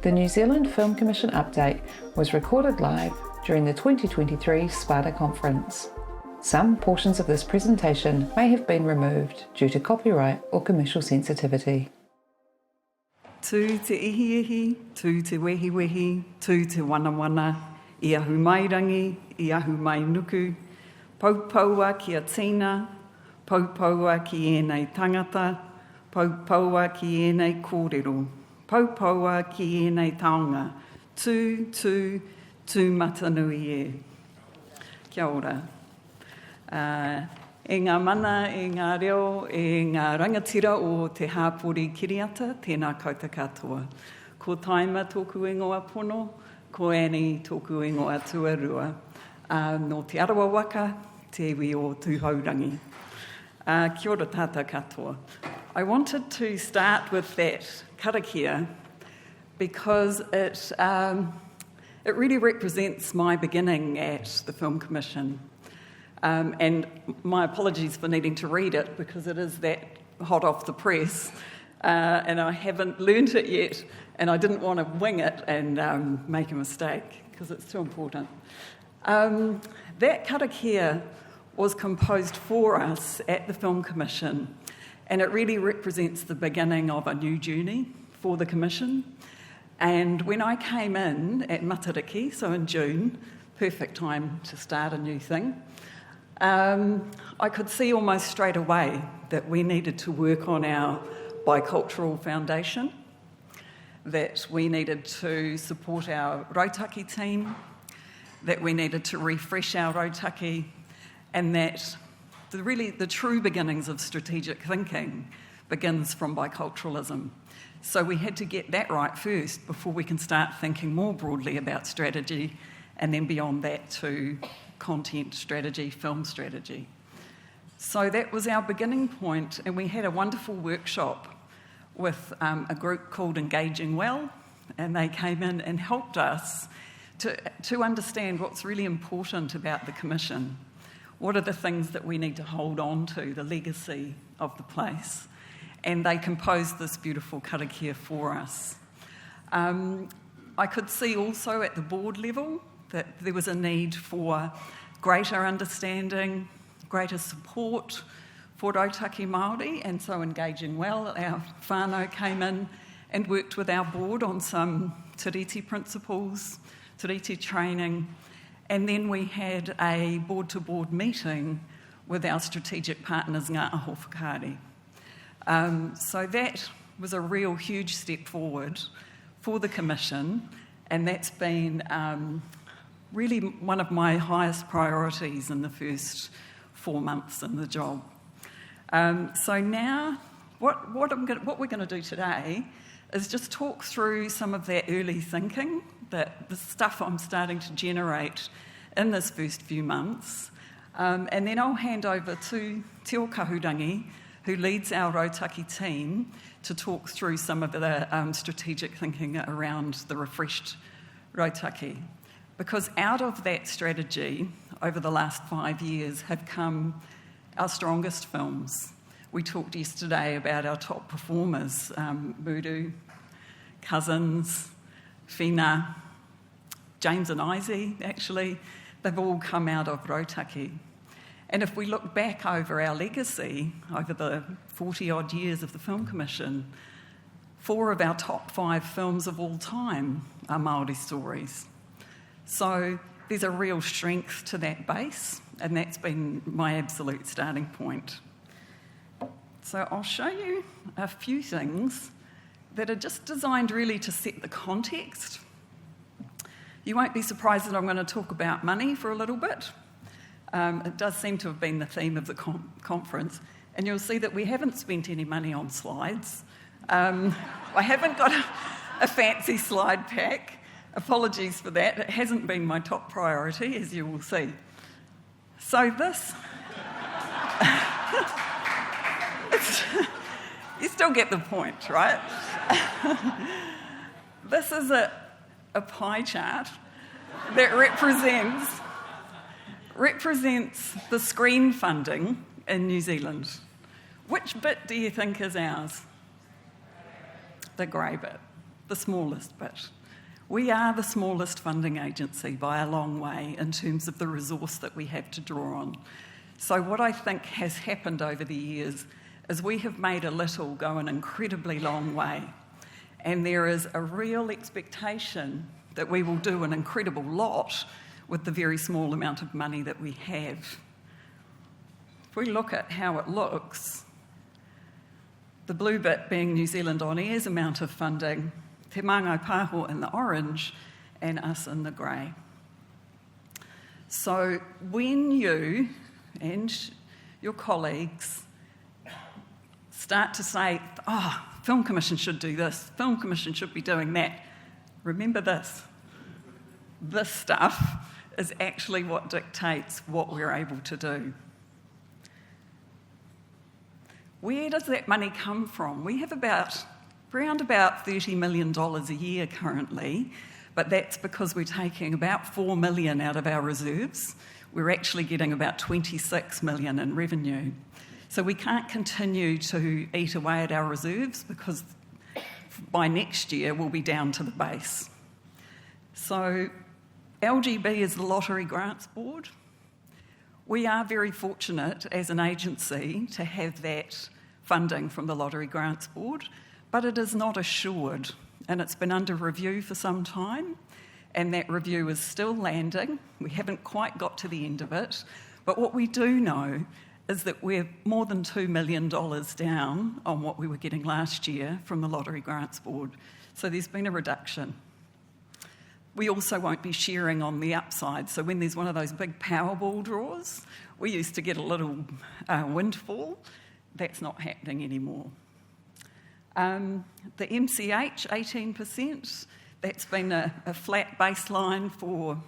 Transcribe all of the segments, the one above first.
The New Zealand Film Commission update was recorded live during the 2023 SPADA conference. Some portions of this presentation may have been removed due to copyright or commercial sensitivity. Tū te ihi, tū te wehi, tū te wana, I ahu mai rangi, I ahu mai nuku, paupaua ki a tina, paupaua ki ēnei tangata, paupaua ki ēnei kōrero, paupaua ki ēnei taonga, tū matanui e. Kia ora. E ngā mana, e ngā reo, e ngā rangatira o te hāpori kiriata, tēnā koutou katoa. Ko Taima tōku ingoa pono, ko Annie tōku ingoa tuarua. No te arawa waka, te iwi o Kahurangi. Kia ora tātou katoa. I wanted to start with that karakia because it really represents my beginning at the Film Commission. And my apologies for needing to read it because it is that hot off the press and I haven't learnt it yet and I didn't want to wing it and make a mistake because it's too important. That karakia was composed for us at the Film Commission and it really represents the beginning of a new journey for the Commission. And when I came in at Matariki, so in June, perfect time to start a new thing, I could see almost straight away that we needed to work on our bicultural foundation, that we needed to support our Rautaki team, that we needed to refresh our Rautaki, and that the true beginnings of strategic thinking begins from biculturalism. So we had to get that right first before we can start thinking more broadly about strategy, and then beyond that to content strategy, film strategy. So that was our beginning point, and we had a wonderful workshop with a group called Engaging Well, and they came in and helped us to understand what's really important about the Commission. What are the things that we need to hold on to, the legacy of the place? And they composed this beautiful karakia for us. I could see also at the board level that there was a need for greater understanding, greater support for Rautaki Māori, and so Engaging Well, our whānau came in and worked with our board on some tiriti principles, tiriti training, and then we had a board-to-board meeting with our strategic partners, ngā Pou Whakahaere. So that was a real huge step forward for the Commission, and that's been really one of my highest priorities in the first 4 months in the job. So now, what we're going to do today is just talk through some of that early thinking, the stuff I'm starting to generate in this first few months, and then I'll hand over to Te o Kahurangi, who leads our Rautaki team, to talk through some of the strategic thinking around the refreshed Rautaki. Because out of that strategy, over the last 5 years, have come our strongest films. We talked yesterday about our top performers, Muru, Cousins, Whina, James and Izzy, actually. They've all come out of Rautaki. And if we look back over our legacy, over the 40-odd years of the Film Commission, 4 of our top 5 films of all time are Māori stories. So there's a real strength to that base, and that's been my absolute starting point. So I'll show you a few things that are just designed really to set the context. You won't be surprised that I'm going to talk about money for a little bit. It does seem to have been the theme of the conference, and you'll see that we haven't spent any money on slides. I haven't got a fancy slide pack. Apologies for that. It hasn't been my top priority, as you will see. So this... you still get the point, right? This is a pie chart that represents the screen funding in New Zealand. Which bit do you think is ours? The grey bit. the smallest bit. We are the smallest funding agency by a long way in terms of the resource that we have to draw on. So what I think has happened over the years is we have made a little go an incredibly long way. And there is a real expectation that we will do an incredible lot with the very small amount of money that we have. If we look at how it looks, the blue bit being New Zealand On Air's amount of funding, Te Māngai Pāho in the orange, and us in the grey. So when you and your colleagues start to say, Film Commission should do this, Film Commission should be doing that, remember this. This stuff is actually what dictates what we're able to do. Where does that money come from? We have around about $30 million a year currently, but that's because we're taking about $4 million out of our reserves. We're actually getting about $26 million in revenue. So we can't continue to eat away at our reserves because by next year we'll be down to the base. So LGB is the Lottery Grants Board. We are very fortunate as an agency to have that funding from the Lottery Grants Board, but it is not assured, and it's been under review for some time, and that review is still landing. We haven't quite got to the end of it, but what we do know is that we're more than $2 million down on what we were getting last year from the Lottery Grants Board. So there's been a reduction. We also won't be sharing on the upside. So when there's one of those big Powerball draws, we used to get a little windfall. That's not happening anymore. The MCH, 18%, that's been a flat baseline for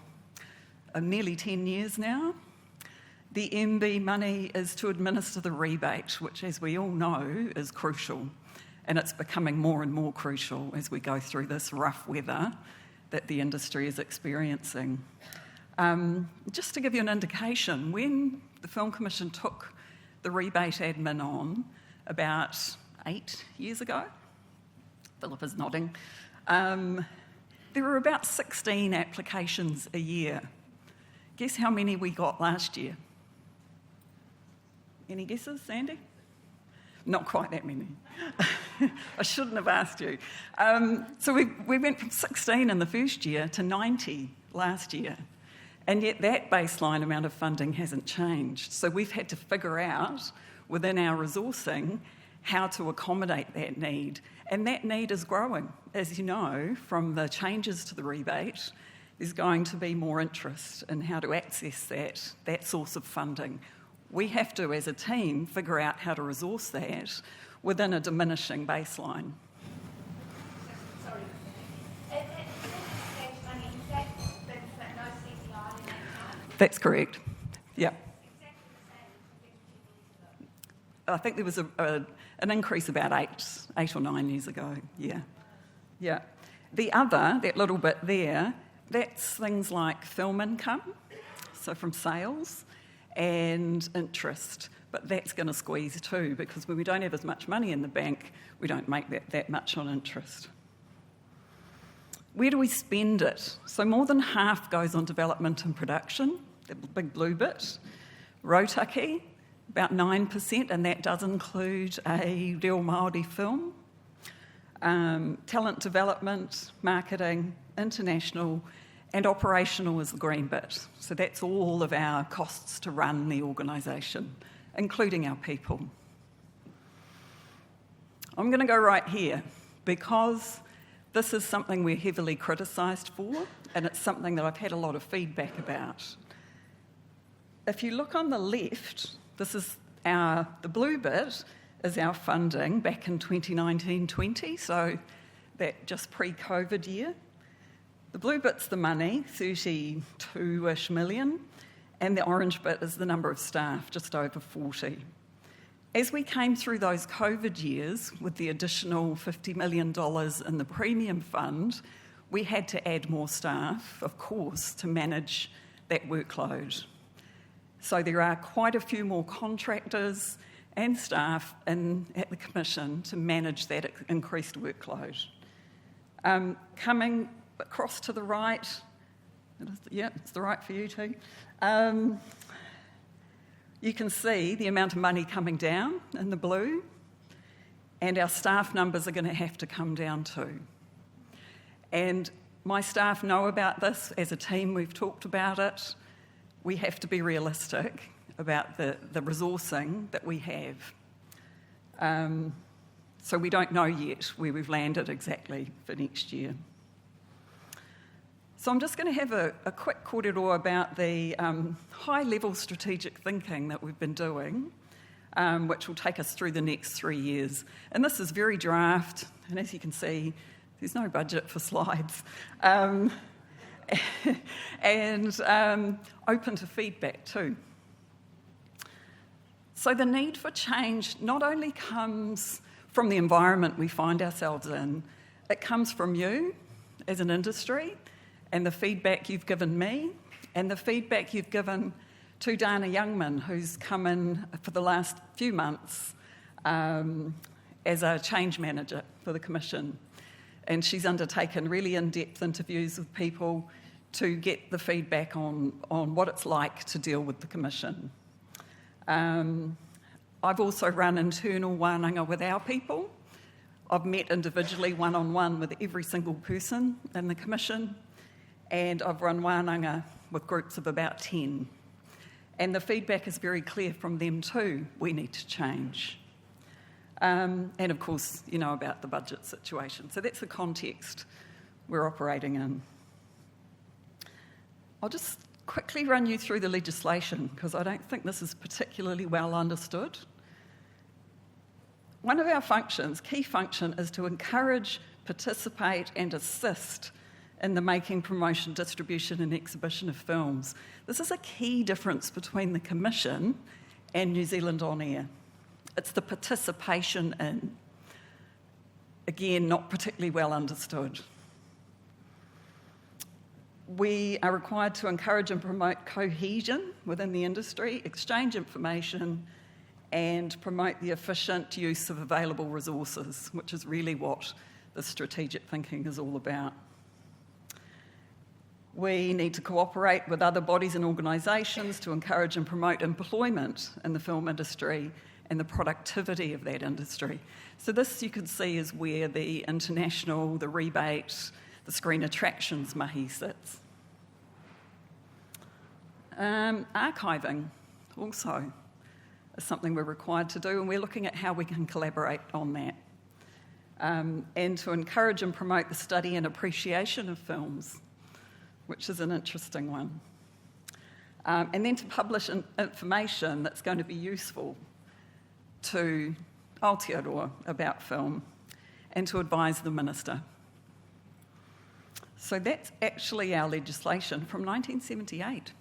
nearly 10 years now. The MB money is to administer the rebate, which, as we all know, is crucial. And it's becoming more and more crucial as we go through this rough weather that the industry is experiencing. Just to give you an indication, when the Film Commission took the rebate admin on about 8 years ago, Philip is nodding, there were about 16 applications a year. Guess how many we got last year? Any guesses, Sandy? Not quite that many. I shouldn't have asked you. So we went from 16 in the first year to 90 last year, and yet that baseline amount of funding hasn't changed. So we've had to figure out within our resourcing how to accommodate that need, and that need is growing. As you know, from the changes to the rebate, there's going to be more interest in how to access that source of funding. We have to, as a team, figure out how to resource that within a diminishing baseline. Sorry. That's correct. Yeah. I think there was an increase about eight or 9 years ago. Yeah. The other, that little bit there, that's things like film income, so from sales, and interest. But that's going to squeeze too, because when we don't have as much money in the bank, we don't make that much on interest. Where do we spend it? So more than half goes on development and production, the big blue bit. Rautaki, about 9%, and that does include a Reo Māori film. Talent development, marketing, international, and operational is the green bit. So that's all of our costs to run the organisation, including our people. I'm going to go right here because this is something we're heavily criticised for, and it's something that I've had a lot of feedback about. If you look on the left, this is the blue bit is our funding back in 2019-20, so that just pre-COVID year. The blue bit's the money, 32-ish million, and the orange bit is the number of staff, just over 40. As we came through those COVID years with the additional $50 million in the premium fund, we had to add more staff, of course, to manage that workload. So there are quite a few more contractors and staff at the Commission to manage that increased workload. Coming across to the right, it's the right for you too. You can see the amount of money coming down in the blue, and our staff numbers are going to have to come down too. And my staff know about this. As a team, we've talked about it. We have to be realistic about the resourcing that we have. So we don't know yet where we've landed exactly for next year. So I'm just going to have a quick kōrero about the high-level strategic thinking that we've been doing, which will take us through the next 3 years. And this is very draft, and as you can see, there's no budget for slides. And open to feedback too. So the need for change not only comes from the environment we find ourselves in, it comes from you as an industry, and the feedback you've given me, and the feedback you've given to Dana Youngman, who's come in for the last few months as a change manager for the Commission. And she's undertaken really in-depth interviews with people to get the feedback on what it's like to deal with the Commission. I've also run internal wānanga with our people. I've met individually one-on-one with every single person in the Commission, and I've run wānanga with groups of about 10. And the feedback is very clear from them too. We need to change. And of course, you know about the budget situation. So that's the context we're operating in. I'll just quickly run you through the legislation because I don't think this is particularly well understood. One of our functions, key function, is to encourage, participate and assist in the making, promotion, distribution and exhibition of films. This is a key difference between the Commission and New Zealand On Air. It's the participation in. Again, not particularly well understood. We are required to encourage and promote cohesion within the industry, exchange information, and promote the efficient use of available resources, which is really what the strategic thinking is all about. We need to cooperate with other bodies and organisations to encourage and promote employment in the film industry and the productivity of that industry. So this, you can see, is where the international, the rebate, the screen attractions mahi sits. Archiving also is something we're required to do, and we're looking at how we can collaborate on that. And to encourage and promote the study and appreciation of films, which is an interesting one. And then to publish information that's going to be useful to Aotearoa about film and to advise the Minister. So that's actually our legislation from 1978.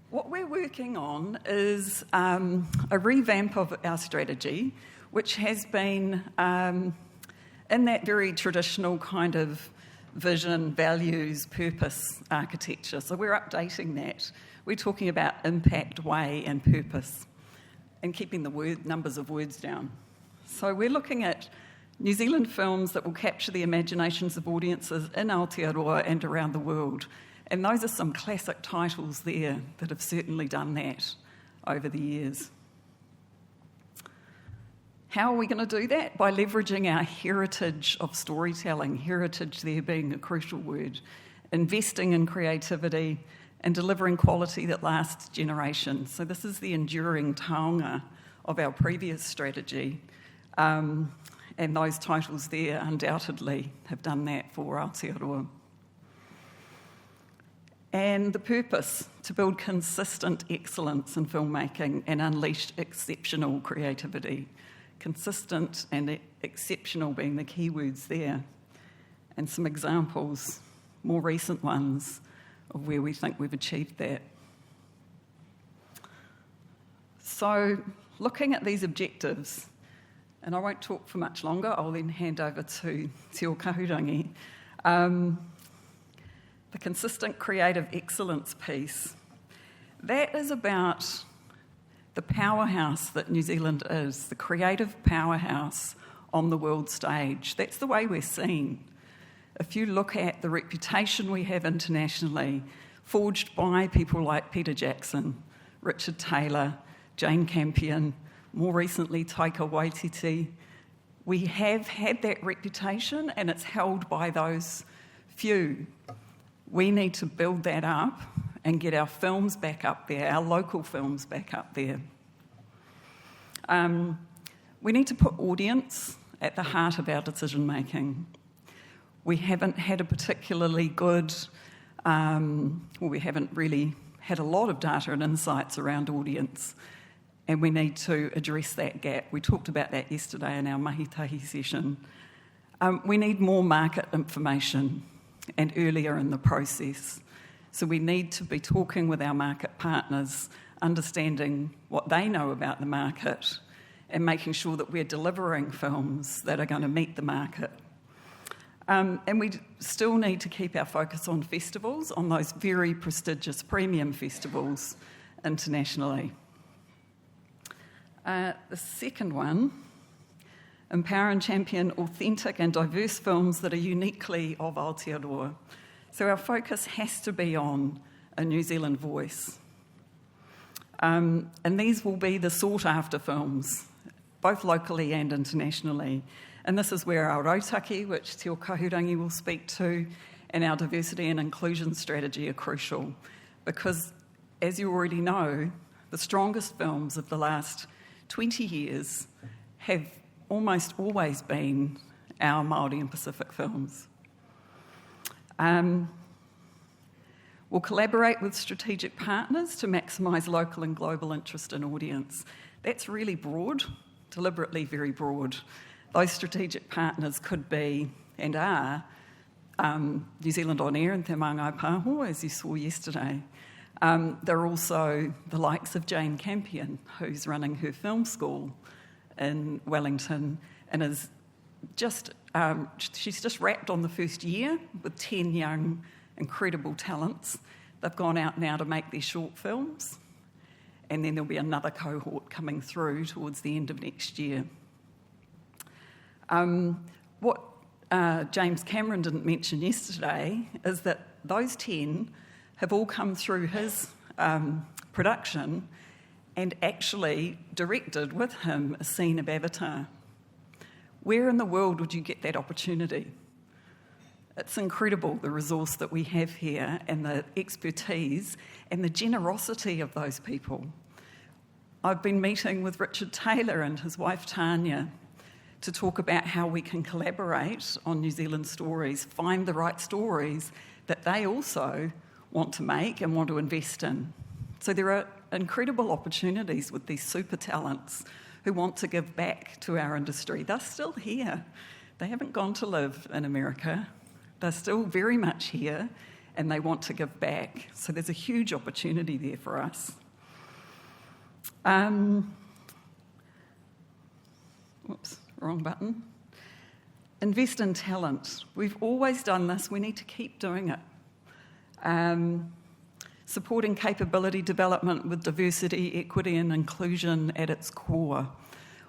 What we're working on is a revamp of our strategy, which has been in that very traditional kind of vision, values, purpose architecture. So we're updating that. We're talking about impact, way and purpose and keeping the numbers of words down. So we're looking at New Zealand films that will capture the imaginations of audiences in Aotearoa and around the world. And those are some classic titles there that have certainly done that over the years. How are we going to do that? By leveraging our heritage of storytelling, heritage there being a crucial word, investing in creativity and delivering quality that lasts generations. So this is the enduring taonga of our previous strategy. And those titles there undoubtedly have done that for Aotearoa. And the purpose, to build consistent excellence in filmmaking and unleash exceptional creativity. Consistent and exceptional being the key words there. And some examples, more recent ones, of where we think we've achieved that. So, looking at these objectives, and I won't talk for much longer, I'll then hand over to Te O Kahurangi. The consistent creative excellence piece, that is about the powerhouse that New Zealand is, the creative powerhouse on the world stage. That's the way we're seen. If you look at the reputation we have internationally, forged by people like Peter Jackson, Richard Taylor, Jane Campion, more recently Taika Waititi, we have had that reputation and it's held by those few. We need to build that up and get our films back up there, our local films back up there. We need to put audience at the heart of our decision making. We haven't had a particularly good, we haven't really had a lot of data and insights around audience, and we need to address that gap. We talked about that yesterday in our mahitahi session. We need more market information and earlier in the process. So we need to be talking with our market partners, understanding what they know about the market and making sure that we're delivering films that are going to meet the market. And we still need to keep our focus on festivals, on those very prestigious premium festivals internationally. The second one, empower and champion authentic and diverse films that are uniquely of Aotearoa. So our focus has to be on a New Zealand voice. And these will be the sought-after films, both locally and internationally. And this is where our Rautaki, which Te o Kahurangi will speak to, and our diversity and inclusion strategy are crucial. Because, as you already know, the strongest films of the last 20 years have almost always been our Māori and Pacific films. We'll collaborate with strategic partners to maximise local and global interest and audience. That's really broad, deliberately very broad. Those strategic partners could be, and are, New Zealand On Air and Te Māngai Pāho, as you saw yesterday. They're also the likes of Jane Campion, who's running her film school in Wellington and is just, she's just wrapped on the first year with 10 young, incredible talents. They've gone out now to make their short films, and then there'll be another cohort coming through towards the end of next year. What James Cameron didn't mention yesterday is that those 10 have all come through his production and actually directed with him a scene of Avatar. Where in the world would you get that opportunity? It's incredible, the resource that we have here and the expertise and the generosity of those people. I've been meeting with Richard Taylor and his wife Tanya to talk about how we can collaborate on New Zealand stories, find the right stories that they also want to make and want to invest in. So there are incredible opportunities with these super talents who want to give back to our industry. They're still here. They haven't gone to live in America. They're still very much here and they want to give back. So there's a huge opportunity there for us. Whoops, wrong button. Invest in talent. We've always done this. We need to keep doing it. Supporting capability development with diversity, equity and inclusion at its core.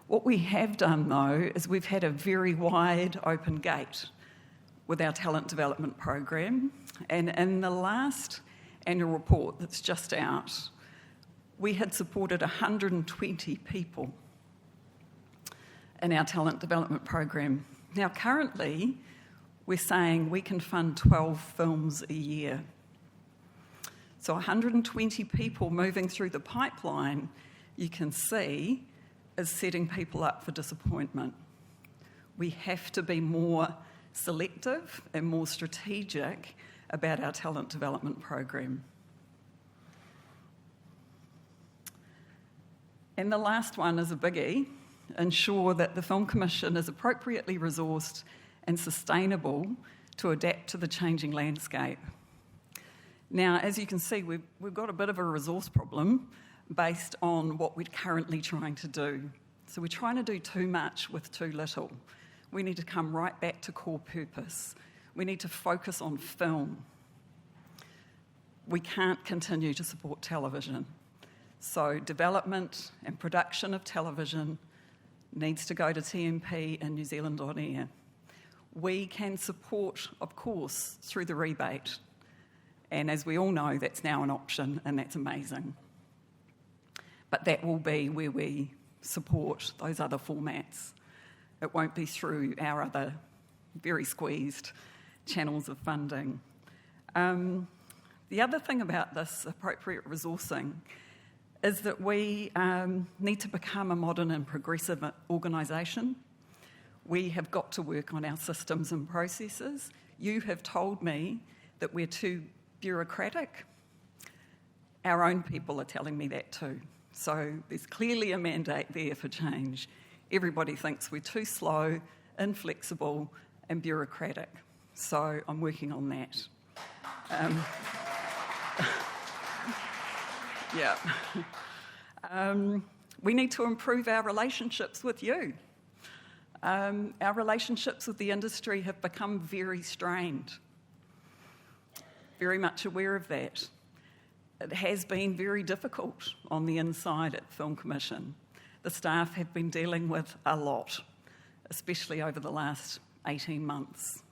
What we have done, though, is we've had a very wide open gate with our talent development program. And in the last annual report that's just out, we had supported 120 people in our talent development program. Now, currently, we're saying we can fund 12 films a year. So 120 people moving through the pipeline, you can see, is setting people up for disappointment. We have to be more selective and more strategic about our talent development program. And the last one is a biggie. Ensure that the Film Commission is appropriately resourced and sustainable to adapt to the changing landscape. Now, as you can see, we've got a bit of a resource problem based on what we're currently trying to do. So we're trying to do too much with too little. We need to come right back to core purpose. We need to focus on film. We can't continue to support television. So development and production of television needs to go to TMP and New Zealand On Air. We can support, of course, through the rebate. And as we all know, that's now an option, and that's amazing. But that will be where we support those other formats. It won't be through our other very squeezed channels of funding. The other thing about this appropriate resourcing is that we need to become a modern and progressive organisation. We have got to work on our systems and processes. You have told me that we're too bureaucratic. Our own people are telling me that too. So there's clearly a mandate there for change. Everybody thinks we're too slow, inflexible, and bureaucratic. So I'm working on that. Yeah. We need to improve our relationships with you. Our relationships with the industry have become very strained. Very much aware of that. It has been very difficult on the inside at the Film Commission. The staff have been dealing with a lot, especially over the last 18 months.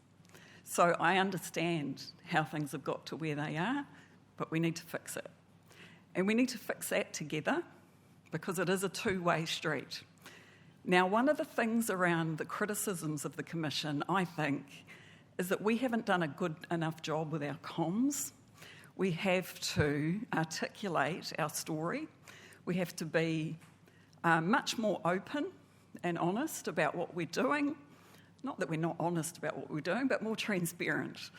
So I understand how things have got to where they are, but we need to fix it. And we need to fix that together because it is a two-way street. Now, one of the things around the criticisms of the Commission, I think, is that we haven't done a good enough job with our comms. We have to articulate our story. We have to be much more open and honest about what we're doing. Not that we're not honest about what we're doing, but more transparent.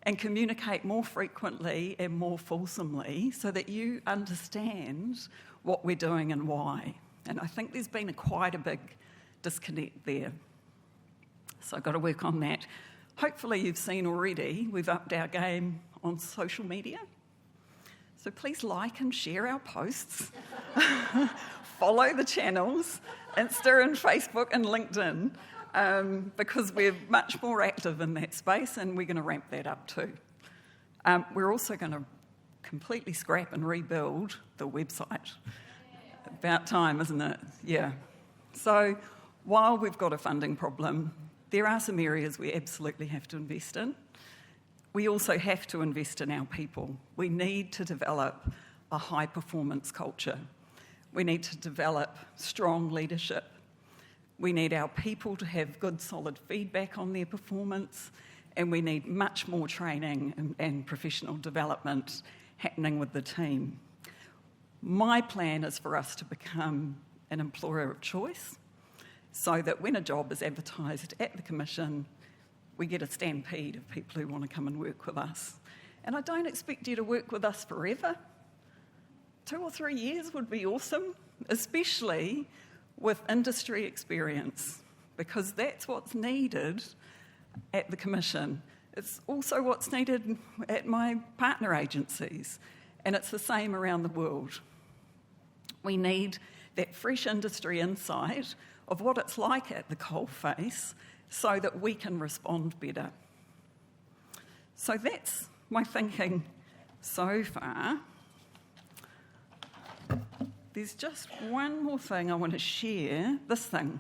And communicate more frequently and more fulsomely so that you understand what we're doing and why. And I think there's been quite a big disconnect there. So I've got to work on that. Hopefully you've seen already, we've upped our game on social media. So please like and share our posts. Follow the channels, Insta and Facebook and LinkedIn, because we're much more active in that space and we're going to ramp that up too. We're also going to completely scrap and rebuild the website. About time, isn't it? Yeah. So while we've got a funding problem, there are some areas we absolutely have to invest in. We also have to invest in our people. We need to develop a high-performance culture. We need to develop strong leadership. We need our people to have good, solid feedback on their performance, and we need much more training and professional development happening with the team. My plan is for us to become an employer of choice so that when a job is advertised at the Commission, we get a stampede of people who want to come and work with us. And I don't expect you to work with us forever. 2 or 3 years would be awesome, especially with industry experience, because that's what's needed at the Commission. It's also what's needed at my partner agencies, and it's the same around the world. We need that fresh industry insight of what it's like at the coalface so that we can respond better. So that's my thinking so far. There's just one more thing I want to share, this thing.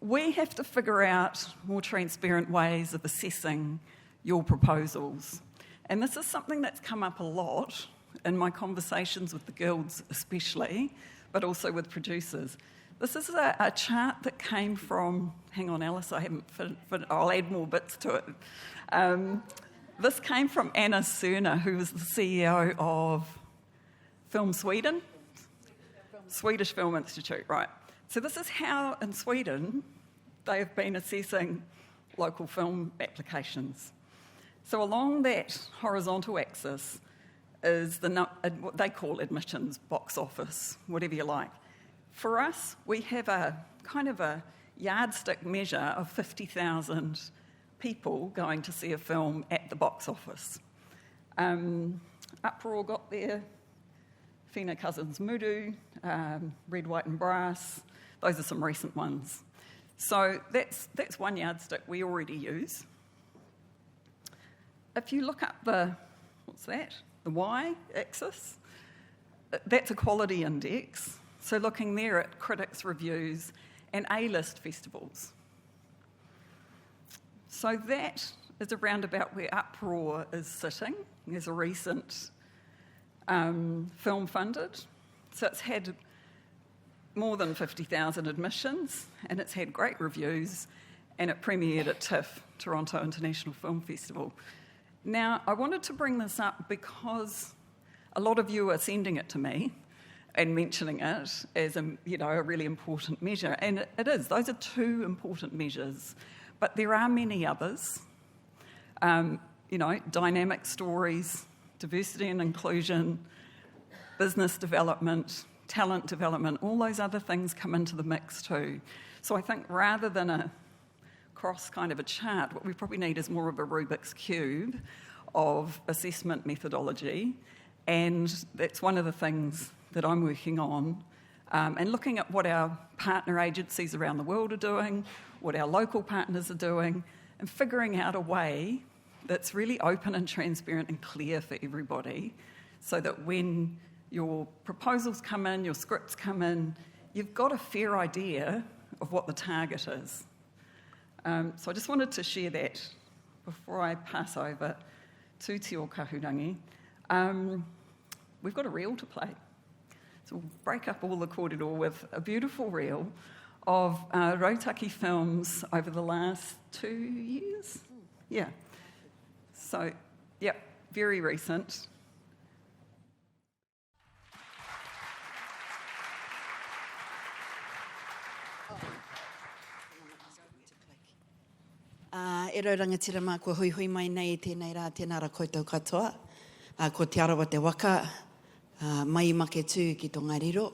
We have to figure out more transparent ways of assessing your proposals. And this is something that's come up a lot in my conversations with the guilds especially, but also with producers. This is a chart that came from, hang on Alice, I haven't I'll add more bits to it. This came from Anna Cerner, who was the CEO of Film Sweden, Swedish Film Institute, right. So this is how in Sweden they have been assessing local film applications. So along that horizontal axis is what they call admissions, box office, whatever you like. For us, we have a kind of a yardstick measure of 50,000 people going to see a film at the box office. Uproar got there, Fina Cousins Mudu, Red, White and Brass, those are some recent ones. So that's one yardstick we already use. If you look up the Y-axis, that's a quality index. So looking there at critics' reviews and A-list festivals. So that is around about where Uproar is sitting. There's a recent film funded. So it's had more than 50,000 admissions, and it's had great reviews, and it premiered at TIFF, Toronto International Film Festival. Now, I wanted to bring this up because a lot of you are sending it to me and mentioning it as a really important measure, and it is. Those are two important measures, but there are many others. Dynamic stories, diversity and inclusion, business development, talent development, all those other things come into the mix too. So I think rather than a cross kind of a chart, what we probably need is more of a Rubik's Cube of assessment methodology, and that's one of the things that I'm working on, and looking at what our partner agencies around the world are doing, what our local partners are doing, and figuring out a way that's really open and transparent and clear for everybody, so that when your proposals come in, your scripts come in, you've got a fair idea of what the target is. So I just wanted to share that before I pass over to Te O Kahurangi. We've got a reel to play. So we'll break up all the kōrero with a beautiful reel of Rautaki films over the last 2 years. Yeah. So, very recent. E rau rangatira mā kua hui hui mai nei tēnei rā tēnā ra koutou katoa. Ko te arawa te waka, mai make tū ki tō ngairiro.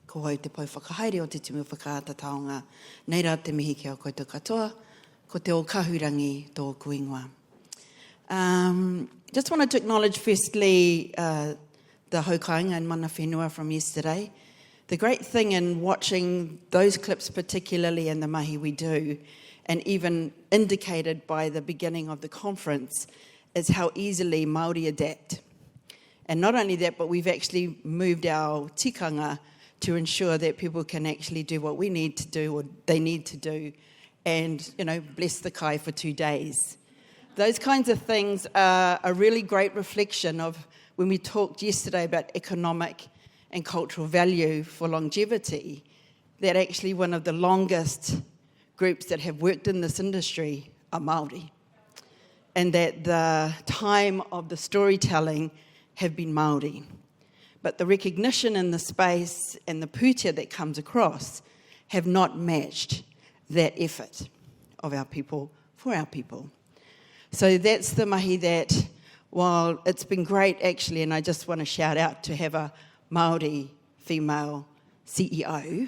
Ko hau te Pou Whakahaere o te tumu whakaata taonga. Nei rā te mihi ki a koutou katoa. Ko te o kahurangi tō kuingoa. Just wanted to acknowledge firstly the haukainga and mana whenua from yesterday. The great thing in watching those clips, particularly in the mahi we do, and even indicated by the beginning of the conference, is how easily Māori adapt. And not only that, but we've actually moved our tikanga to ensure that people can actually do what we need to do or they need to do and, bless the kai for 2 days. Those kinds of things are a really great reflection of when we talked yesterday about economic and cultural value for longevity, that actually one of the longest groups that have worked in this industry are Māori. And that the time of the storytelling have been Māori. But the recognition in the space and the pūtea that comes across have not matched that effort of our people for our people. So that's the mahi that, while it's been great actually, and I just want to shout out to have a Māori female CEO,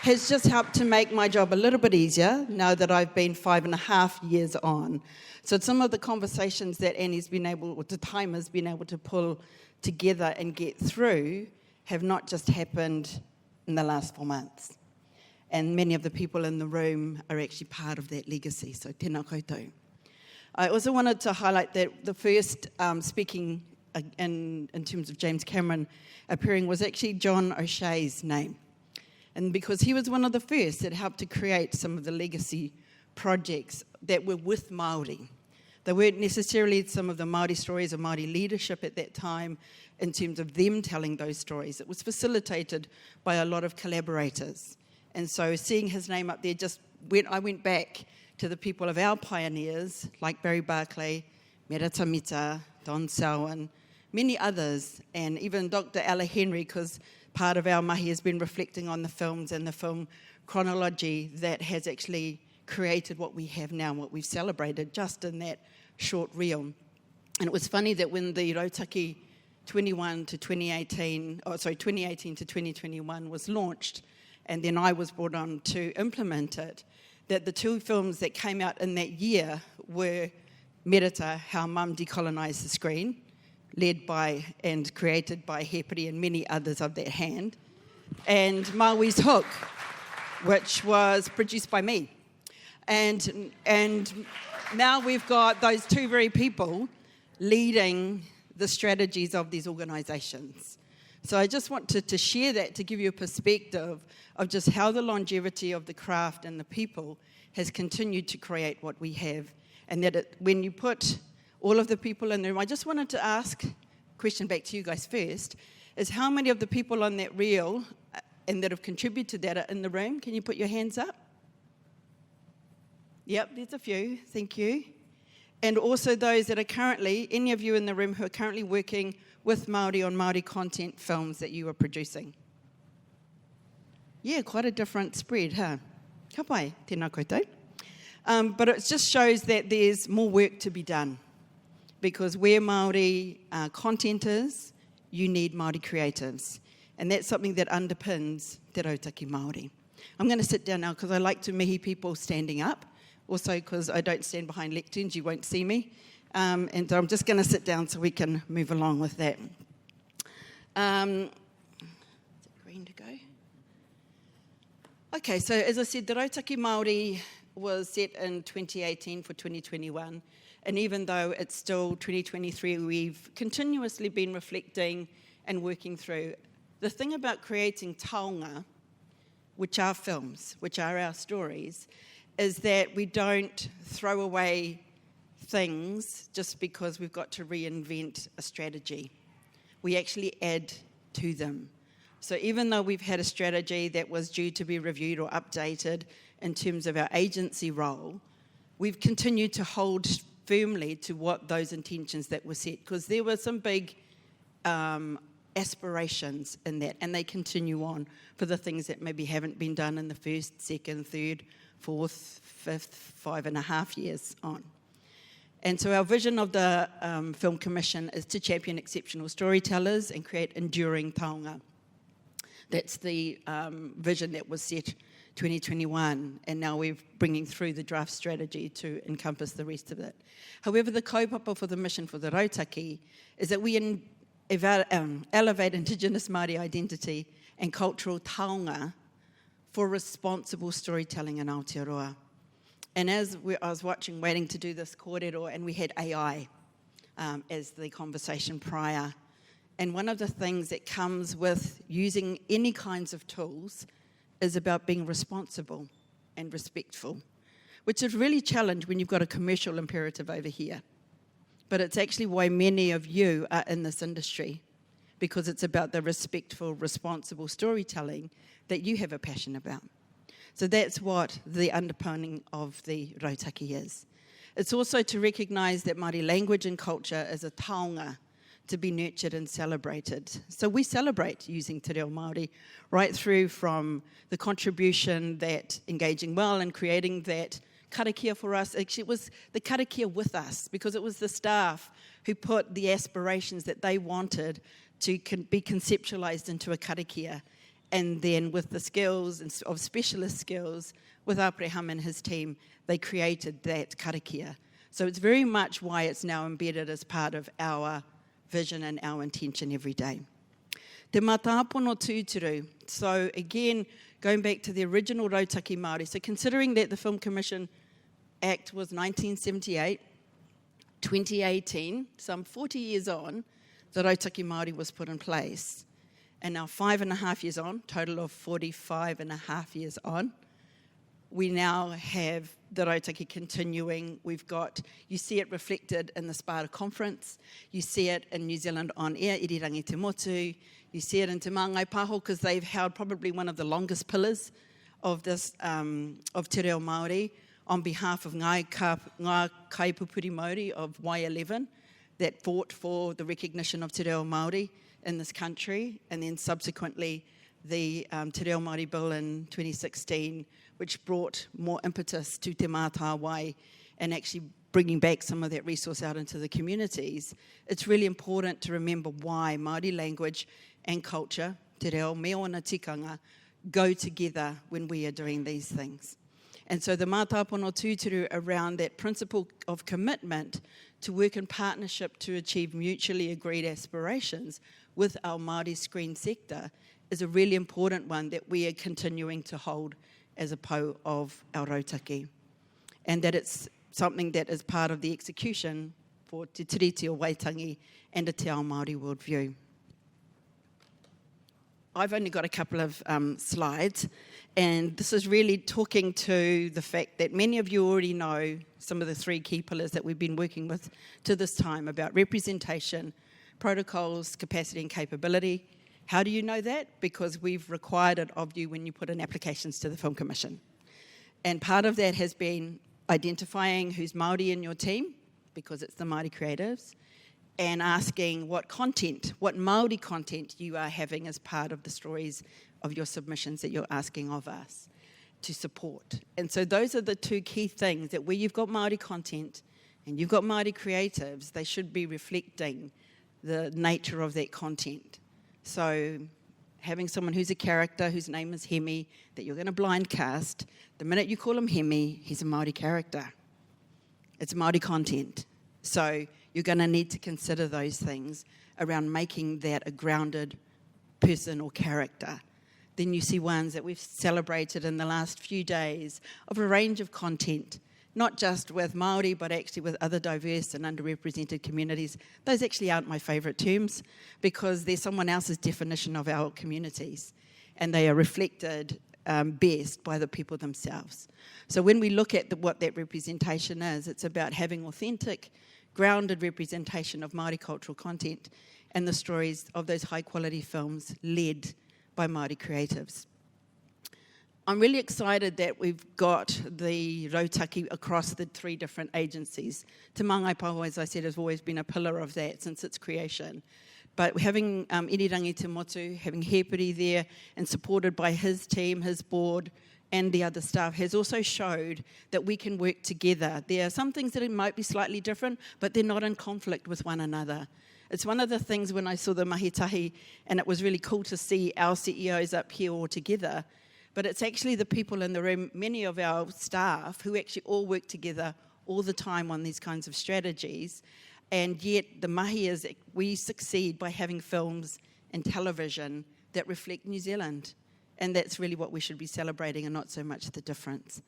has just helped to make my job a little bit easier now that I've been 5.5 years on. So some of the conversations that Annie's been able, or the time has been able to pull together and get through have not just happened in the last 4 months. And many of the people in the room are actually part of that legacy, so tēnā koutou. I also wanted to highlight that the first speaking in terms of James Cameron appearing was actually John O'Shea's name. And because he was one of the first that helped to create some of the legacy projects that were with Māori. They weren't necessarily some of the Māori stories of Māori leadership at that time in terms of them telling those stories. It was facilitated by a lot of collaborators. And so seeing his name up there, I went back to the people of our pioneers, like Barry Barclay, Merata Mita, Don Selwyn, many others, and even Dr. Ella Henry, because part of our mahi has been reflecting on the films and the film chronology that has actually created what we have now, what we've celebrated just in that short reel. And it was funny that when the Rautaki 2018 to 2021 was launched, and then I was brought on to implement it, that the two films that came out in that year were Merata, How Mum Decolonised the Screen, led by and created by Heperi and many others of that hand, and Maui's Hook, which was produced by me. And now we've got those two very people leading the strategies of these organisations. So I just wanted to share that to give you a perspective of just how the longevity of the craft and the people has continued to create what we have. And that when you put all of the people in the room, I just wanted to ask, question back to you guys first, is how many of the people on that reel and that have contributed to that are in the room? Can you put your hands up? Yep, there's a few, thank you. And also those that are currently, any of you in the room who are currently working with Māori on Māori content films that you are producing. Yeah, quite a different spread, huh? Ka pai, tēnā koutou. But it just shows that there's more work to be done. Because where Māori content is, you need Māori creatives. And that's something that underpins te Rautaki Māori. I'm going to sit down now because I like to mihi people standing up. Also because I don't stand behind lecterns, you won't see me. And so I'm just going to sit down so we can move along with that. Is it green to go? Okay, so as I said, the Rautaki Māori was set in 2018 for 2021. And even though it's still 2023, we've continuously been reflecting and working through. The thing about creating taonga, which are films, which are our stories, is that we don't throw away things just because we've got to reinvent a strategy. We actually add to them. So even though we've had a strategy that was due to be reviewed or updated in terms of our agency role, we've continued to hold firmly to what those intentions that were set, because there were some big aspirations in that, and they continue on for the things that maybe haven't been done in the first, second, third, fourth, fifth, 5.5 years on. And so our vision of the Film Commission is to champion exceptional storytellers and create enduring taonga. That's the vision that was set 2021, and now we're bringing through the draft strategy to encompass the rest of it. However, the kaupapa for the mission for the Rautaki is that we elevate Indigenous Māori identity and cultural taonga for responsible storytelling in Aotearoa. And as I was waiting to do this kōrero, and we had AI as the conversation prior. And one of the things that comes with using any kinds of tools is about being responsible and respectful, which is really challenged when you've got a commercial imperative over here. But it's actually why many of you are in this industry, because it's about the respectful, responsible storytelling that you have a passion about. So that's what the underpinning of the Rautaki is. It's also to recognise that Māori language and culture is a taonga to be nurtured and celebrated. So we celebrate using te reo Māori right through from the contribution that engaging well and creating that karakia for us. Actually, it was the karakia with us, because it was the staff who put the aspirations that they wanted to be conceptualised into a karakia. And then with the skills of specialist skills, with Apreham and his team, they created that karakia. So it's very much why it's now embedded as part of our vision and our intention every day. Te mātāpono tūturu. So again, going back to the original Rautaki Māori, so considering that the Film Commission Act was 1978, 2018, some 40 years on, the Rautaki Māori was put in place. And now 5.5 years on, total of 45.5 years on, we now have the Rautaki continuing. We've got, you see it reflected in the SPADA conference, you see it in New Zealand On Air, Irirangi Te Motu, you see it in Te Māngai Paho, because they've held probably one of the longest pillars of this, of Te Reo Māori, on behalf of ngā kaipupuri Māori of Y11 that fought for the recognition of Te Reo Māori in this country, and then subsequently the Te Reo Māori Bill in 2016, which brought more impetus to Te Mātā Wai and actually bringing back some of that resource out into the communities. It's really important to remember why Māori language and culture, te reo, me ona tikanga, go together when we are doing these things. And so the mātāpono tūturu around that principle of commitment to work in partnership to achieve mutually agreed aspirations with our Māori screen sector is a really important one that we are continuing to hold as a pou of our Rautaki. And that it's something that is part of the execution for te tiriti o Waitangi and a te ao Māori worldview. I've only got a couple of slides, and this is really talking to the fact that many of you already know some of the three key pillars that we've been working with to this time about representation, protocols, capacity and capability. How do you know that? Because we've required it of you when you put in applications to the Film Commission. And part of that has been identifying who's Māori in your team, because it's the Māori creatives, and asking what Māori content you are having as part of the stories of your submissions that you're asking of us to support. And so those are the two key things, that where you've got Māori content and you've got Māori creatives, they should be reflecting the nature of that content. So having someone who's a character whose name is Hemi, that you're going to blind cast, the minute you call him Hemi, he's a Māori character. It's Māori content. So you're going to need to consider those things around making that a grounded person or character. Then you see ones that we've celebrated in the last few days of a range of content, not just with Māori, but actually with other diverse and underrepresented communities. Those actually aren't my favourite terms, because they're someone else's definition of our communities, and they are reflected best by the people themselves. So when we look at what that representation is, it's about having authentic, grounded representation of Māori cultural content and the stories of those high-quality films led by Māori creatives. I'm really excited that we've got the Rautaki across the three different agencies. Te Māngai, as I said, has always been a pillar of that since its creation. But having Irirangi Te Motu, having Hepuri there, and supported by his team, his board, and the other staff, has also showed that we can work together. There are some things that might be slightly different, but they're not in conflict with one another. It's one of the things when I saw the mahitahi, and it was really cool to see our CEOs up here all together, but it's actually the people in the room, many of our staff, who actually all work together all the time on these kinds of strategies, and yet the mahi is that we succeed by having films and television that reflect New Zealand. And that's really what we should be celebrating, and not so much the difference.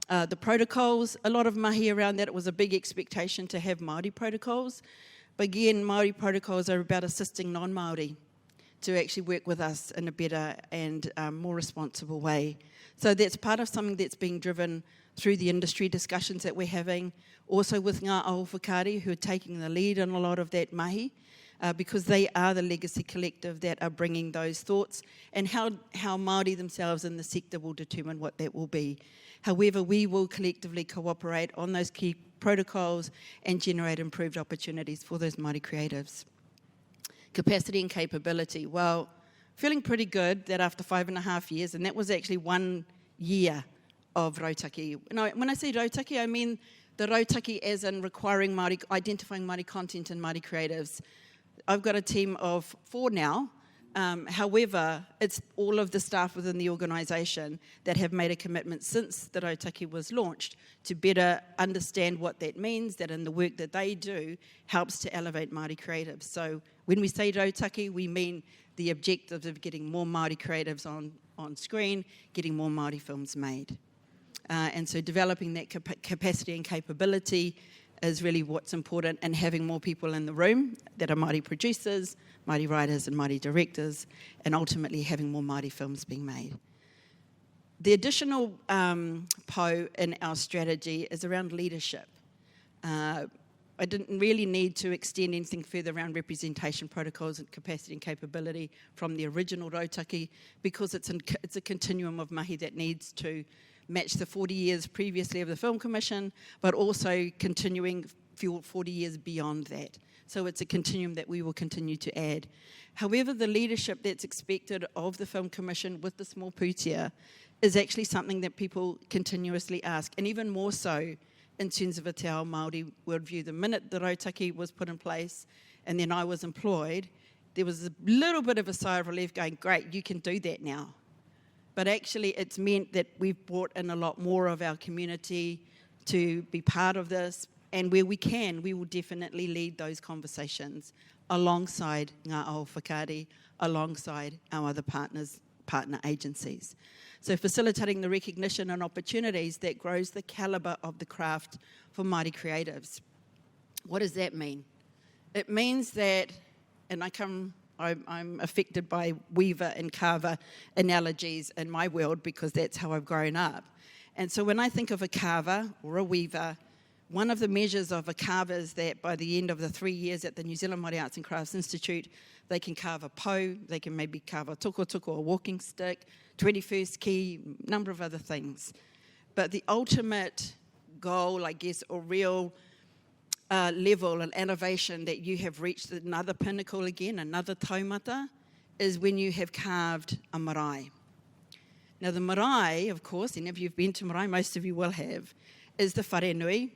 The protocols, a lot of mahi around that. It was a big expectation to have Māori protocols. But again, Māori protocols are about assisting non-Māori to actually work with us in a better and more responsible way. So that's part of something that's being driven through the industry discussions that we're having. Also with Ngā Ao Whakahaere, who are taking the lead on a lot of that mahi. Because they are the legacy collective that are bringing those thoughts, and how Māori themselves in the sector will determine what that will be. However, we will collectively cooperate on those key protocols and generate improved opportunities for those Māori creatives. Capacity and capability. Well, feeling pretty good that after 5.5 years, and that was actually 1 year of Rautaki. When I say Rautaki, I mean the Rautaki as in requiring Māori, identifying Māori content and Māori creatives. I've got a team of 4 now. However, it's all of the staff within the organisation that have made a commitment since the Rautaki was launched to better understand what that means, that in the work that they do helps to elevate Māori creatives. So when we say Rautaki, we mean the objective of getting more Māori creatives on screen, getting more Māori films made. And so developing that capacity and capability is really what's important, and having more people in the room that are Māori producers, Māori writers and Māori directors, and ultimately having more Māori films being made. The additional Pou in our strategy is around leadership. I didn't really need to extend anything further around representation protocols and capacity and capability from the original Rautaki, because it's a continuum of mahi that needs to match the 40 years previously of the Film Commission, but also continuing 40 years beyond that. So it's a continuum that we will continue to add. However, the leadership that's expected of the Film Commission with the small pūtea is actually something that people continuously ask, and even more so in terms of a te ao Māori worldview. The minute the Rautaki was put in place and then I was employed, there was a little bit of a sigh of relief going, great, you can do that now. But actually it's meant that we've brought in a lot more of our community to be part of this, and where we can, we will definitely lead those conversations alongside Ngā Ao Whakahaere, alongside our other partner agencies. So facilitating the recognition and opportunities that grows the calibre of the craft for Māori creatives. What does that mean? It means that, and I'm affected by weaver and carver analogies in my world because that's how I've grown up. And so when I think of a carver or a weaver, one of the measures of a carver is that by the end of the 3 years at the New Zealand Māori Arts and Crafts Institute, they can carve a pou, they can maybe carve a tuko, a walking stick, 21st key, number of other things. But the ultimate goal, I guess, or real level and innovation that you have reached, another pinnacle again, another taumata, is when you have carved a marae. Now the marae, of course, and if you've been to marae, most of you will have, is the wharenui.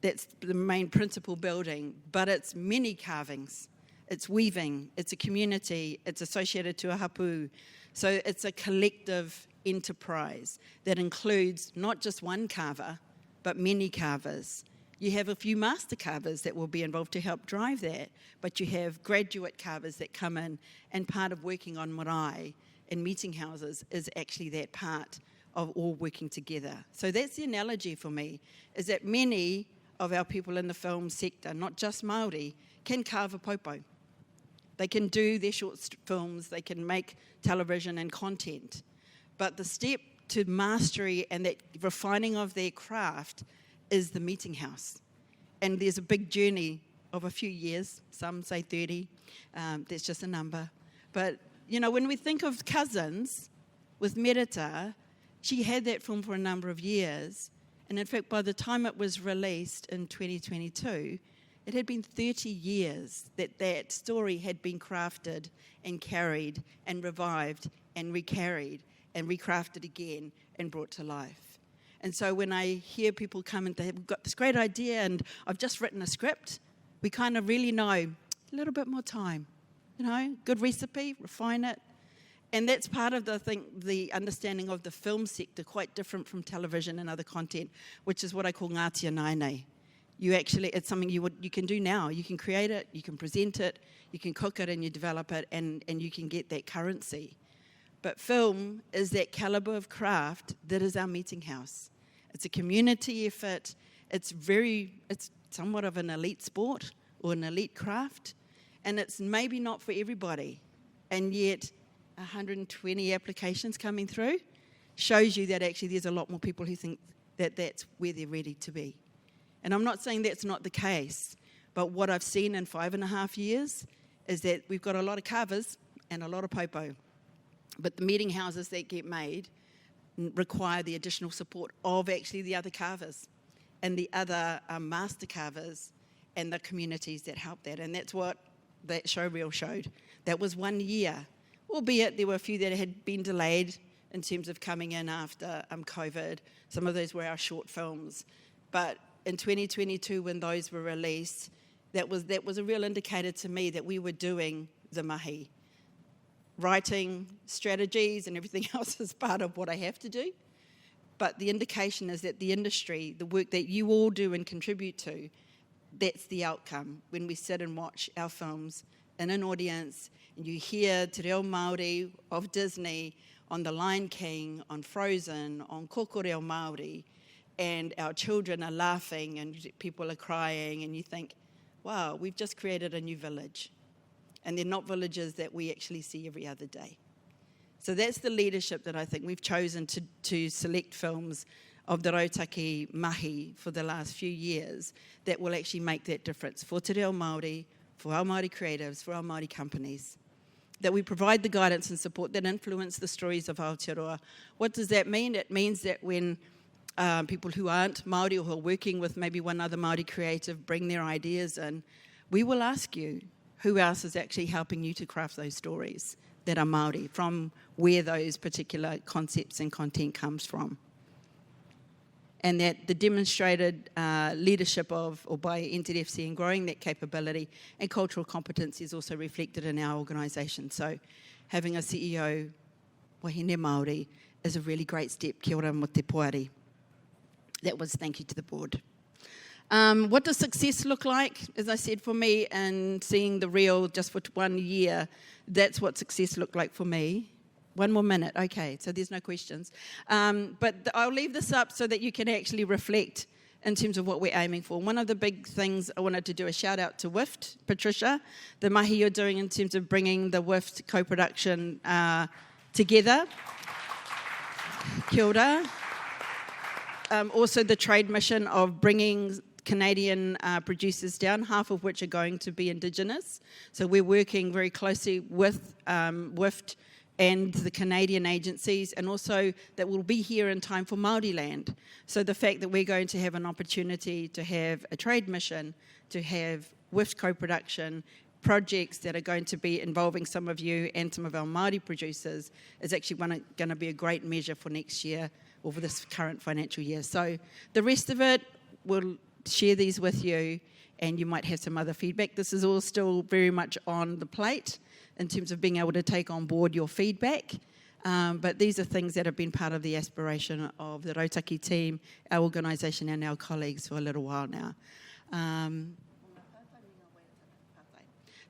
That's the main principal building, but it's many carvings. It's weaving, it's a community, it's associated to a hapu. So it's a collective enterprise that includes not just one carver, but many carvers. You have a few master carvers that will be involved to help drive that, but you have graduate carvers that come in, and part of working on marae and meeting houses is actually that part of all working together. So that's the analogy for me, is that many of our people in the film sector, not just Māori, can carve a popo. They can do their short films, they can make television and content. But the step to mastery and that refining of their craft is the meeting house. And there's a big journey of a few years, some say 30, that's just a number. But, you know, when we think of Cousins with Merita, she had that film for a number of years. And in fact, by the time it was released in 2022, it had been 30 years that that story had been crafted and carried and revived and recarried and recrafted again and brought to life. And so when I hear people come and they've got this great idea and I've just written a script, we kind of really know a little bit more time, you know, good recipe, refine it. And that's part of the understanding of the film sector, quite different from television and other content, which is what I call ngātia naenei. It's something you can do now. You can create it, you can present it, you can cook it and you develop it and you can get that currency. But film is that calibre of craft that is our meeting house. It's a community effort. It's somewhat of an elite sport or an elite craft. And it's maybe not for everybody. And yet 120 applications coming through shows you that actually there's a lot more people who think that that's where they're ready to be. And I'm not saying that's not the case, but what I've seen in 5.5 years is that we've got a lot of carvers and a lot of popo. But the meeting houses that get made require the additional support of actually the other carvers and the other master carvers and the communities that help that. And that's what that showreel showed. That was 1 year, albeit there were a few that had been delayed in terms of coming in after COVID. Some of those were our short films. But in 2022, when those were released, that was a real indicator to me that we were doing the mahi. Writing strategies and everything else is part of what I have to do. But the indication is that the industry, the work that you all do and contribute to, that's the outcome when we sit and watch our films in an audience and you hear te reo Māori of Disney on The Lion King, on Frozen, on Kokoreo Māori, and our children are laughing and people are crying and you think, wow, we've just created a new village. And they're not villages that we actually see every other day. So that's the leadership that I think we've chosen to select films of the Rautaki mahi for the last few years that will actually make that difference for te reo Māori, for our Māori creatives, for our Māori companies. That we provide the guidance and support that influence the stories of Aotearoa. What does that mean? It means that when people who aren't Māori or who are working with maybe one other Māori creative bring their ideas in, we will ask you who else is actually helping you to craft those stories that are Māori, from where those particular concepts and content comes from. And that the demonstrated leadership of, or by NZFC in growing that capability and cultural competence is also reflected in our organisation. So having a CEO wahine Māori is a really great step. Kia ora mo te poari. That was thank you to the board. What does success look like? As I said, for me, and seeing the reel just for 1 year, that's what success looked like for me. 1 more minute, okay, so there's no questions. But I'll leave this up so that you can actually reflect in terms of what we're aiming for. One of the big things I wanted to do a shout out to WIFT, Patricia, the mahi you're doing in terms of bringing the WIFT co-production together. Kia ora. Also the trade mission of bringing Canadian producers down, half of which are going to be Indigenous. So we're working very closely with WIFT and the Canadian agencies, and also that will be here in time for Māori land. So the fact that we're going to have an opportunity to have a trade mission, to have WIFT co-production, projects that are going to be involving some of you and some of our Māori producers is actually going to be a great measure for next year or for this current financial year. So the rest of it, we'll share these with you and you might have some other feedback. This is all still very much on the plate in terms of being able to take on board your feedback. But these are things that have been part of the aspiration of the Rautaki team, our organisation and our colleagues for a little while now.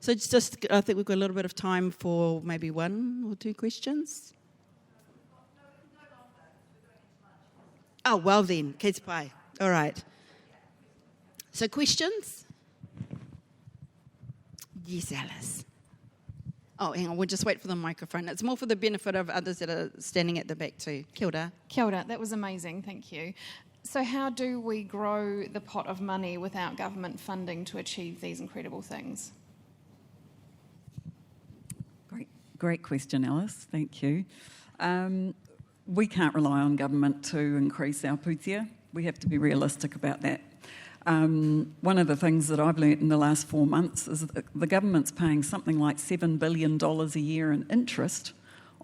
So it's just, I think we've got a little bit of time for maybe one or two questions. Oh, well then, kids pie. All right. So questions? Yes, Alice. Oh, hang on, we'll just wait for the microphone. It's more for the benefit of others that are standing at the back too. Kia ora. Kia ora, that was amazing, thank you. So how do we grow the pot of money without government funding to achieve these incredible things? Great question, Alice. Thank you. We can't rely on government to increase our pūtea. We have to be realistic about that. One of the things that I've learnt in the last 4 months is that the government's paying something like $7 billion a year in interest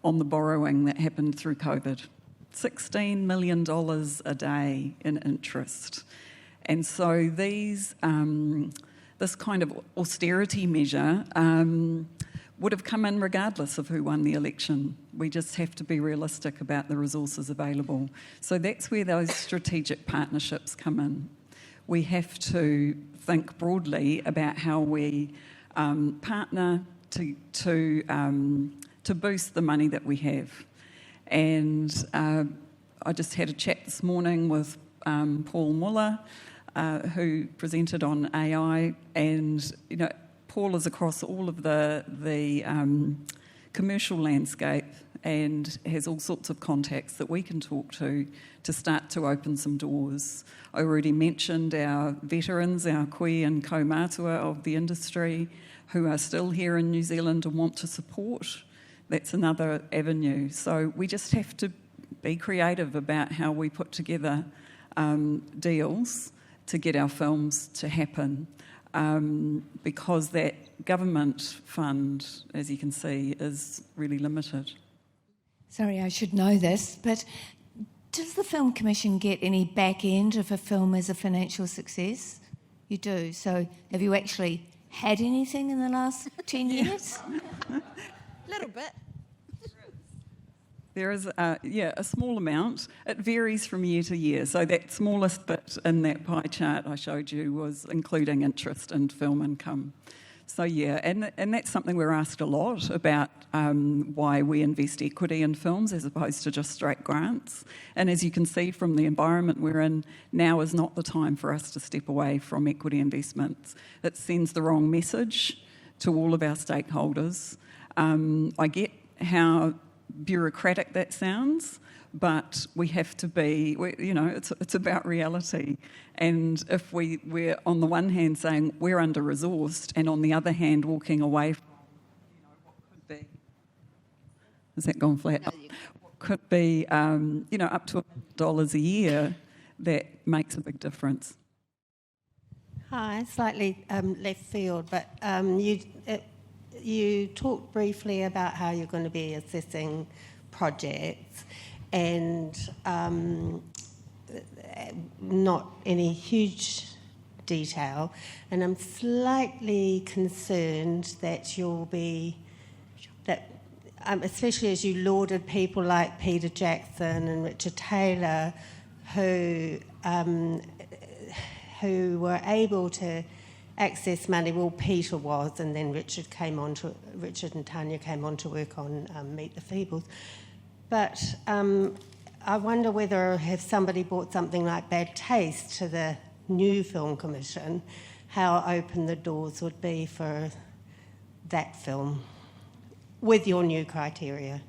on the borrowing that happened through COVID. $16 million a day in interest. And so this kind of austerity measure would have come in regardless of who won the election. We just have to be realistic about the resources available. So that's where those strategic partnerships come in. We have to think broadly about how we partner to boost the money that we have. And I just had a chat this morning with Paul Muller, who presented on AI, and Paul is across all of the commercial landscape and has all sorts of contacts that we can talk to start to open some doors. I already mentioned our veterans, our koe and kaumātua of the industry who are still here in New Zealand and want to support. That's another avenue. So we just have to be creative about how we put together deals to get our films to happen. Because that government fund, as you can see, is really limited. Sorry, I should know this, but does the Film Commission get any back end if a film is a financial success? You do. So have you actually had anything in the last 10 years? A little bit. There is, a small amount. It varies from year to year. So that smallest bit in that pie chart I showed you was including interest and film income. So yeah, and that's something we're asked a lot about, why we invest equity in films as opposed to just straight grants. And as you can see from the environment we're in, now is not the time for us to step away from equity investments. It sends the wrong message to all of our stakeholders. I get how bureaucratic that sounds, but we have to be, it's about reality. And if we're on the one hand saying we're under-resourced and on the other hand walking away from, what could be, has that gone flat? What could be, up to $1 a year, that makes a big difference. Hi, slightly left field, but you talked briefly about how you're going to be assessing projects and not any huge detail, and I'm slightly concerned that especially as you lauded people like Peter Jackson and Richard Taylor who were able to access money. Well, Peter was, and then Richard and Tanya came on to work on Meet the Feebles. But I wonder whether if somebody brought something like Bad Taste to the new Film Commission, how open the doors would be for that film with your new criteria.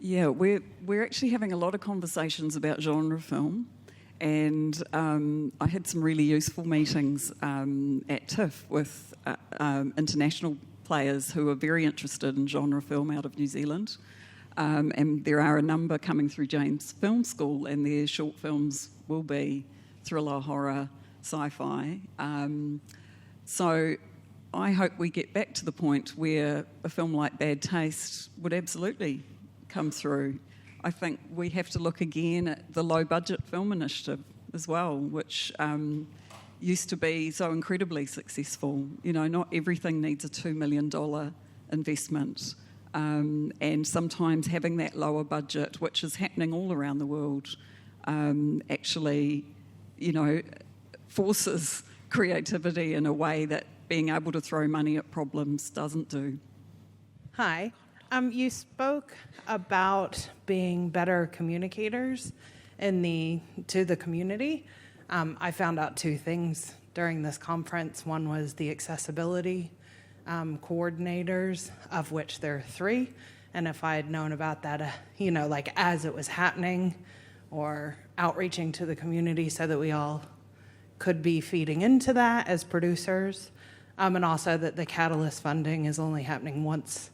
Yeah, we're actually having a lot of conversations about genre film, and I had some really useful meetings at TIFF with international players who are very interested in genre film out of New Zealand. And there are a number coming through James Film School, and their short films will be thriller, horror, sci-fi. So I hope we get back to the point where a film like Bad Taste would absolutely come through. I think we have to look again at the low-budget film initiative as well, which used to be so incredibly successful. You know, not everything needs a $2 million investment. And sometimes having that lower budget, which is happening all around the world, actually, you know, forces creativity in a way that being able to throw money at problems doesn't do. Hi. You spoke about being better communicators to the community. I found out two things during this conference. One was the accessibility coordinators, of which there are 3. And if I had known about that, you know, like as it was happening, or outreaching to the community so that we all could be feeding into that as producers, and also that the Catalyst funding is only happening once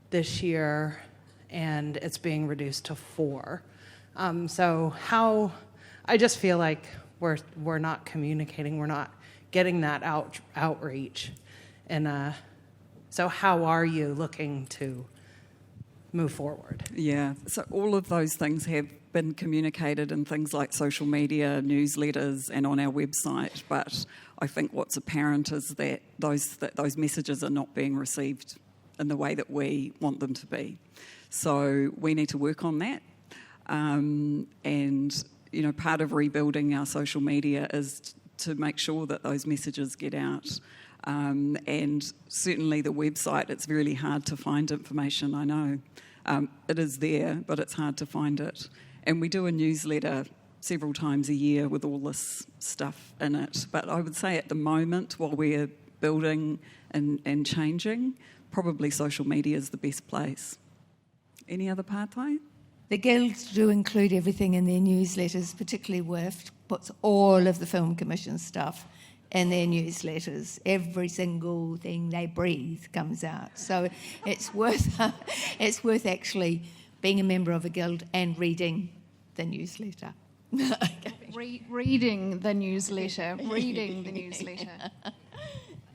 this year, and it's being reduced to 4. So how, I just feel like we're not communicating, we're not getting that outreach. And so how are you looking to move forward? Yeah, so all of those things have been communicated in things like social media, newsletters, and on our website, but I think what's apparent is that those messages are not being received in the way that we want them to be. So we need to work on that. And, you know, part of rebuilding our social media is to make sure that those messages get out. And certainly the website, it's really hard to find information, I know. It is there, but it's hard to find it. And we do a newsletter several times a year with all this stuff in it. But I would say at the moment, while we're building and changing, probably social media is the best place. Any other partai? The guilds do include everything in their newsletters, particularly WIFT, puts all of the Film Commission stuff in their newsletters. Every single thing they breathe comes out. So it's worth actually being a member of a guild and reading the newsletter. Reading the newsletter. Reading the newsletter.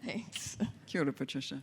Thanks. Kia ora, Patricia.